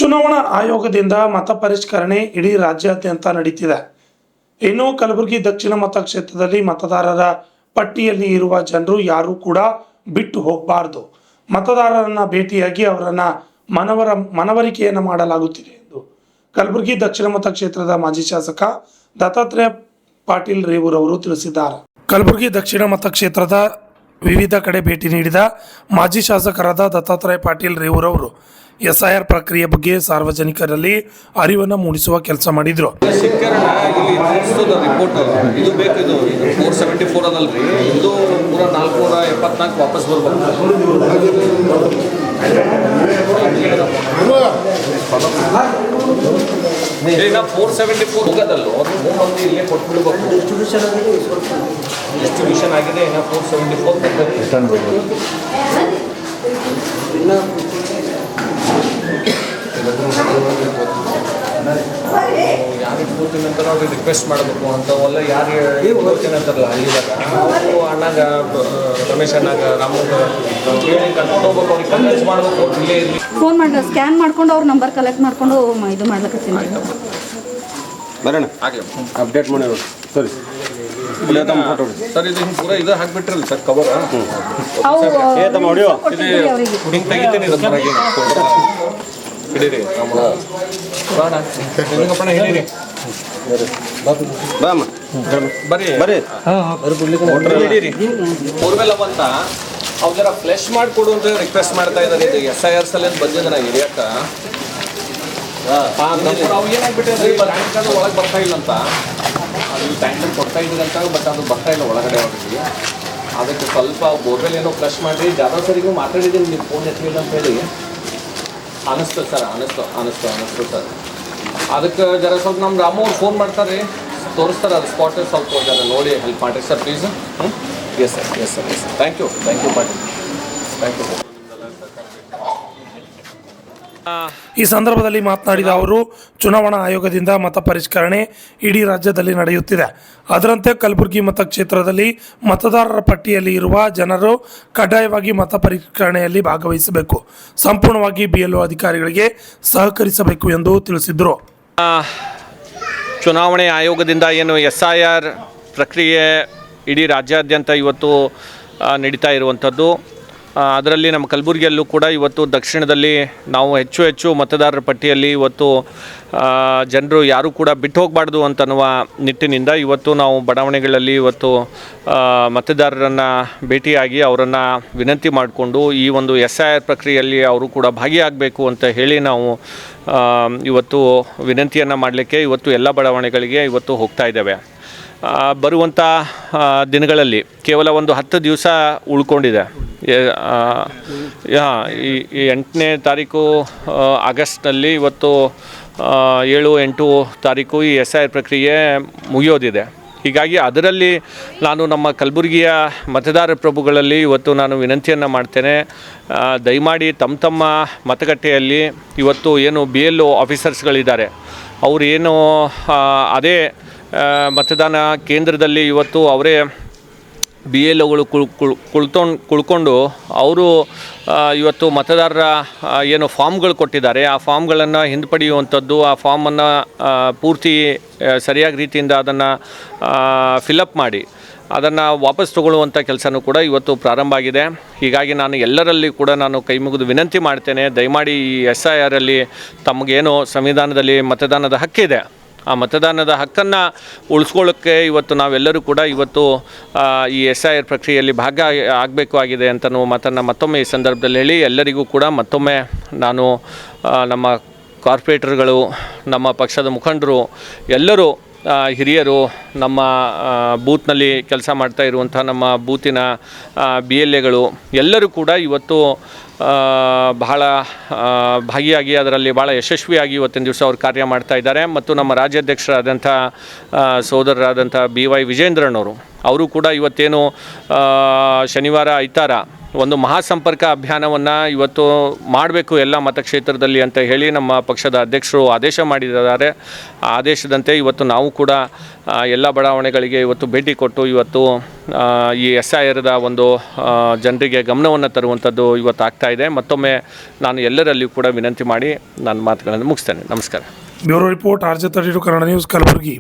ಚುನಾವಣಾ ಆಯೋಗದಿಂದ ಮತ ಪರಿಷ್ಕರಣೆ ಇಡೀ ರಾಜ್ಯಾದ್ಯಂತ ನಡೀತಿದೆ. ಇನ್ನು ಕಲಬುರಗಿ ದಕ್ಷಿಣ ಮತಕ್ಷೇತ್ರದಲ್ಲಿ ಮತದಾರರ ಪಟ್ಟಿಯಲ್ಲಿ ಇರುವ ಜನರು ಯಾರು ಕೂಡ ಬಿಟ್ಟು ಹೋಗಬಾರದು. ಮತದಾರರನ್ನ ಭೇಟಿಯಾಗಿ ಅವರನ್ನ ಮನವರಿಕೆಯನ್ನು ಮಾಡಲಾಗುತ್ತಿದೆ ಎಂದು ಕಲಬುರಗಿ ದಕ್ಷಿಣ ಮತಕ್ಷೇತ್ರದ ಮಾಜಿ ಶಾಸಕ ದತ್ತಾತ್ರೇಯ ಪಾಟೀಲ್ ರೇವೂರ್ ಅವರು ತಿಳಿಸಿದ್ದಾರೆ. ಕಲಬುರಗಿ ದಕ್ಷಿಣ ಮತಕ್ಷೇತ್ರದ ವಿವಿಧ ಕಡೆ ಭೇಟಿ ನೀಡಿದ ಮಾಜಿ ಶಾಸಕರಾದ ದತ್ತಾತ್ರೇಯ ಪಾಟೀಲ್ ರೇವೂರ್ ಅವರು SIR ಪ್ರಕ್ರಿಯೆ ಬಗ್ಗೆ ಸಾರ್ವಜನಿಕರಲ್ಲಿ ಅರಿವನ್ನು ಮೂಡಿಸುವ ಕೆಲಸ ಮಾಡಿದ್ರು. ಇದು ಬೇಕಿದು 474 ಅದಲ್ರಿ, ಇದು ಪೂರ 474 ವಾಪಸ್ ಬರ್ಬೇಕು. ಈಗ 474 ಹೋಗೋದಲ್ಲೋ ಮುಂದೆ ಇಲ್ಲೇ ಕೊಟ್ಬಿಡ್ಬೇಕು. ಡಿಸ್ಟ್ರಿಬ್ಯೂಷನ್ ಆಗಿದೆ. ಇನ್ನು 474 ಯಾರಿಗೆ ಕೊಡ್ತೀನಿ ಅಂತ ನಾವು ರಿಕ್ವೆಸ್ಟ್ ಮಾಡಬೇಕು ಅಂತವಲ್ಲ. ಯಾರು ಕೊಡ್ತೀನಿ ಅಂತಾರಲ್ಲ ಹಳ್ಳಿದಾಗ ಅವರು ಅಣ್ಣಾಗ ರಮೇಶ್ ಅಣ್ಣಾಗ ರಾಮಗ ಕರ್ಕೊಂಡು ಹೋಗ್ಬೇಕು, ಅವ್ರಿಗೆ ಕನ್ವಿನ್ಸ್ ಮಾಡಬೇಕು. ಇಲ್ಲೇ ಇರಲಿ ಫೋನ್ ಮಾಡಿ ಸ್ಕ್ಯಾನ್ ಮಾಡ್ಕೊಂಡು ಅವ್ರ ನಂಬರ್ ಕಲೆಕ್ಟ್ ಮಾಡ್ಕೊಂಡು ಇದು ಮಾಡ್ಲಕತ್ತೀನಿ. ಬರೋಣ ಆಗಲಿ ಅಪ್ಡೇಟ್ ಮಾಡಿ ಸರಿ ಸರ್. ಇದು ಹಿಂಗೆ ಪೂರ ಇದು ಹಾಕ್ಬಿಟ್ರಲ್ಲ ಸರ್ ಕವರ್. ಹಿಂಗೆ ತೆಗಿತೀನಿ ಹಿಡೀರಿ ನಿಮಗಪ್ಪಣ ಹಿಡೀರಿ ಬರ್ರಿ ಹಿಡೀರಿ. ಬೋರ್ವೆಲ್ ಅವಂತ ಅವ್ ಜರ ಫ್ಲೆಶ್ ಮಾಡಿಕೊಡು ಅಂತ ರಿಕ್ವೆಸ್ಟ್ ಮಾಡ್ತಾ ಇದ್ದಾರೆ. ಇದು SIR ಸಲ ಬಂದಿದ್ದ ನಾ ಹಿಡಿಯಕ್ಕ ಅವು ಏನಾಗ್ಬಿಟ್ಟಿದ್ರಿ ಟ್ಯಾಂಕ್ ಅದು ಒಳಗೆ ಬರ್ತಾ ಇಲ್ಲ ಅಂತ. ಅದು ಟ್ಯಾಂಕಲ್ಲಿ ಕೊಡ್ತಾ ಇದ್ದೀರಿ ಅಂತ, ಬಟ್ ಅದು ಬರ್ತಾ ಇಲ್ಲ ಒಳಗಡೆ ಅವ್ರಿಗೆ. ಅದಕ್ಕೆ ಸ್ವಲ್ಪ ಬೋರ್ವೆಲ್ ಏನೋ ಫ್ಲಶ್ ಮಾಡಿ ಜಾದವ್ ಸರಿಗೂ ಮಾತಾಡಿದ್ದೀನಿ, ನೀವು ಫೋನ್ ಎತ್ತಲಿಲ್ಲ ಅಂತ ಹೇಳಿ ಅನಿಸ್ತು ಸರ್. ಅನಿಸ್ತು ಸರ್. ಅದಕ್ಕೆ ಜರ ಸ್ವಲ್ಪ ನಮ್ಮ ರಾಮು ಅವ್ರು ಫೋನ್ ಮಾಡ್ತಾರೆ, ತೋರಿಸ್ತಾರೆ ಅದು ಸ್ಪಾಟ್. ಸ್ವಲ್ಪ ಜರ ನೋಡಿ ಹೆಲ್ಪ್ ಮಾಡಿರಿ sir please. Yes sir. Thank you Patil, thank you. ಈ ಸಂದರ್ಭದಲ್ಲಿ ಮಾತನಾಡಿದ ಅವರು, ಚುನಾವಣಾ ಆಯೋಗದಿಂದ ಮತ ಪರಿಷ್ಕರಣೆ ಇಡೀ ರಾಜ್ಯದಲ್ಲಿ ನಡೆಯುತ್ತಿದೆ. ಅದರಂತೆ ಕಲಬುರಗಿ ಮತಕ್ಷೇತ್ರದಲ್ಲಿ ಮತದಾರರ ಪಟ್ಟಿಯಲ್ಲಿ ಇರುವ ಜನರು ಕಡ್ಡಾಯವಾಗಿ ಮತ ಪರಿಷ್ಕರಣೆಯಲ್ಲಿ ಭಾಗವಹಿಸಬೇಕು. ಸಂಪೂರ್ಣವಾಗಿ BLO ಅಧಿಕಾರಿಗಳಿಗೆ ಸಹಕರಿಸಬೇಕು ಎಂದು ತಿಳಿಸಿದರು. ಚುನಾವಣೆ ಆಯೋಗದಿಂದ ಏನು SIR ಪ್ರಕ್ರಿಯೆ ಇಡೀ ರಾಜ್ಯಾದ್ಯಂತ ಇವತ್ತು ನಡೀತಾ ಇರುವಂಥದ್ದು. ಅದರಲ್ಲಿ ನಮ್ಮ ಕಲಬುರಗಿಯಲ್ಲೂ ಕೂಡ ಇವತ್ತು ದಕ್ಷಿಣದಲ್ಲಿ ನಾವು ಹೆಚ್ಚು ಮತದಾರರ ಪಟ್ಟಿಯಲ್ಲಿ ಇವತ್ತು ಜನರು ಯಾರೂ ಕೂಡ ಬಿಟ್ಟು ಹೋಗಬಾರ್ದು ಅಂತನ್ನುವ ನಿಟ್ಟಿನಿಂದ ಇವತ್ತು ನಾವು ಬಡಾವಣೆಗಳಲ್ಲಿ ಇವತ್ತು ಮತದಾರರನ್ನು ಭೇಟಿಯಾಗಿ ಅವರನ್ನು ವಿನಂತಿ ಮಾಡಿಕೊಂಡು ಈ ಒಂದು SIR ಪ್ರಕ್ರಿಯೆಯಲ್ಲಿ ಅವರು ಕೂಡ ಭಾಗಿಯಾಗಬೇಕು ಅಂತ ಹೇಳಿ ನಾವು ಇವತ್ತು ವಿನಂತಿಯನ್ನು ಮಾಡಲಿಕ್ಕೆ ಇವತ್ತು ಎಲ್ಲ ಬಡಾವಣೆಗಳಿಗೆ ಇವತ್ತು ಹೋಗ್ತಾ ಇದ್ದೇವೆ. ಬರುವಂಥ ದಿನಗಳಲ್ಲಿ ಕೇವಲ ಒಂದು 10 ದಿವಸ ಉಳ್ಕೊಂಡಿದೆ. ಈ 8ನೇ ತಾರೀಕು ಆಗಸ್ಟ್ನಲ್ಲಿ ಇವತ್ತು 7-8 ತಾರೀಕು ಈ SIR ಪ್ರಕ್ರಿಯೆ ಮುಗಿಯೋದಿದೆ. ಹೀಗಾಗಿ ಅದರಲ್ಲಿ ನಾನು ನಮ್ಮ ಕಲಬುರಗಿಯ ಮತದಾರ ಪ್ರಭುಗಳಲ್ಲಿ ಇವತ್ತು ನಾನು ವಿನಂತಿಯನ್ನು ಮಾಡ್ತೇನೆ, ದಯಮಾಡಿ ತಮ್ಮ ಮತಗಟ್ಟೆಯಲ್ಲಿ ಇವತ್ತು ಏನು BLO ಆಫೀಸರ್ಸ್ಗಳಿದ್ದಾರೆ ಅವರು ಏನು ಅದೇ ಮತದಾನ ಕೇಂದ್ರದಲ್ಲಿ ಇವತ್ತು ಅವರೇ BLOಗಳು ಕುಳ್ಕೊಂಡು ಅವರು ಇವತ್ತು ಮತದಾರರ ಏನು ಫಾರ್ಮ್ಗಳು ಕೊಟ್ಟಿದ್ದಾರೆ ಆ ಫಾರ್ಮ್ಗಳನ್ನು ಹಿಂಪಡೆಯುವಂಥದ್ದು, ಆ ಫಾರ್ಮನ್ನು ಪೂರ್ತಿ ಸರಿಯಾದ ರೀತಿಯಿಂದ ಅದನ್ನು ಫಿಲಪ್ ಮಾಡಿ ಅದನ್ನು ವಾಪಸ್ ತಗೊಳ್ಳುವಂಥ ಕೆಲಸನೂ ಕೂಡ ಇವತ್ತು ಪ್ರಾರಂಭ ಆಗಿದೆ. ಹೀಗಾಗಿ ನಾನು ಎಲ್ಲರಲ್ಲಿ ಕೂಡ ನಾನು ಕೈ ಮುಗಿದು ವಿನಂತಿ ಮಾಡ್ತೇನೆ, ದಯಮಾಡಿ ಈ SIRಲ್ಲಿ ತಮಗೇನು ಸಂವಿಧಾನದಲ್ಲಿ ಮತದಾನದ ಹಕ್ಕಿದೆ ಆ ಮತದಾನದ ಹಕ್ಕನ್ನು ಉಳಿಸ್ಕೊಳ್ಳೋಕ್ಕೆ ಇವತ್ತು ನಾವೆಲ್ಲರೂ ಕೂಡ ಇವತ್ತು ಈ SIR ಪ್ರಕ್ರಿಯೆಯಲ್ಲಿ ಭಾಗ ಆಗಬೇಕಾಗಿದೆ ಅಂತ ಮಾತನ್ನು ಮತ್ತೊಮ್ಮೆ ಈ ಸಂದರ್ಭದಲ್ಲಿ ಹೇಳಿ ಎಲ್ಲರಿಗೂ ಕೂಡ ಮತ್ತೊಮ್ಮೆ ನಾನು ನಮ್ಮ ಕಾರ್ಪೊರೇಟರ್ಗಳು, ನಮ್ಮ ಪಕ್ಷದ ಮುಖಂಡರು, ಎಲ್ಲರೂ ಹಿರಿಯರು, ನಮ್ಮ ಬೂತ್ನಲ್ಲಿ ಕೆಲಸ ಮಾಡ್ತಾ ಇರುವಂಥ ನಮ್ಮ ಬೂತಿನ BLAಗಳು ಎಲ್ಲರೂ ಕೂಡ ಇವತ್ತು ಬಹಳ ಭಾಗಿಯಾಗಿ ಅದರಲ್ಲಿ ಭಾಳ ಯಶಸ್ವಿಯಾಗಿ ಇವತ್ತಿನ ದಿವಸ ಅವರು ಕಾರ್ಯ ಮಾಡ್ತಾ ಇದ್ದಾರೆ. ಮತ್ತು ನಮ್ಮ ರಾಜ್ಯಾಧ್ಯಕ್ಷರಾದಂಥ ಸೋದರರಾದಂಥ BY ವಿಜೇಂದ್ರನವರು ಅವರು ಕೂಡ ಇವತ್ತೇನು ಶನಿವಾರ ಐತಾರ ಒಂದು ಮಹಾಸಂಪರ್ಕ ಅಭಿಯಾನವನ್ನು ಇವತ್ತು ಮಾಡಬೇಕು ಎಲ್ಲ ಮತಕ್ಷೇತ್ರದಲ್ಲಿ ಅಂತ ಹೇಳಿ ನಮ್ಮ ಪಕ್ಷದ ಅಧ್ಯಕ್ಷರು ಆದೇಶ ಮಾಡಿದ್ದಾರೆ. ಆ ಆದೇಶದಂತೆ ಇವತ್ತು ನಾವು ಕೂಡ ಎಲ್ಲ ಬಡಾವಣೆಗಳಿಗೆ ಇವತ್ತು ಭೇಟಿ ಕೊಟ್ಟು ಇವತ್ತು ಈ SIRದ ಒಂದು ಜನರಿಗೆ ಗಮನವನ್ನು ತರುವಂಥದ್ದು ಇವತ್ತು ಆಗ್ತಾ ಇದೆ. ಮತ್ತೊಮ್ಮೆ ನಾನು ಎಲ್ಲರಲ್ಲಿಯೂ ಕೂಡ ವಿನಂತಿ ಮಾಡಿ ನನ್ನ ಮಾತುಗಳನ್ನು ಮುಗಿಸ್ತೇನೆ. ನಮಸ್ಕಾರ. Bureau report RJ32 Kannada news Kalaburagi.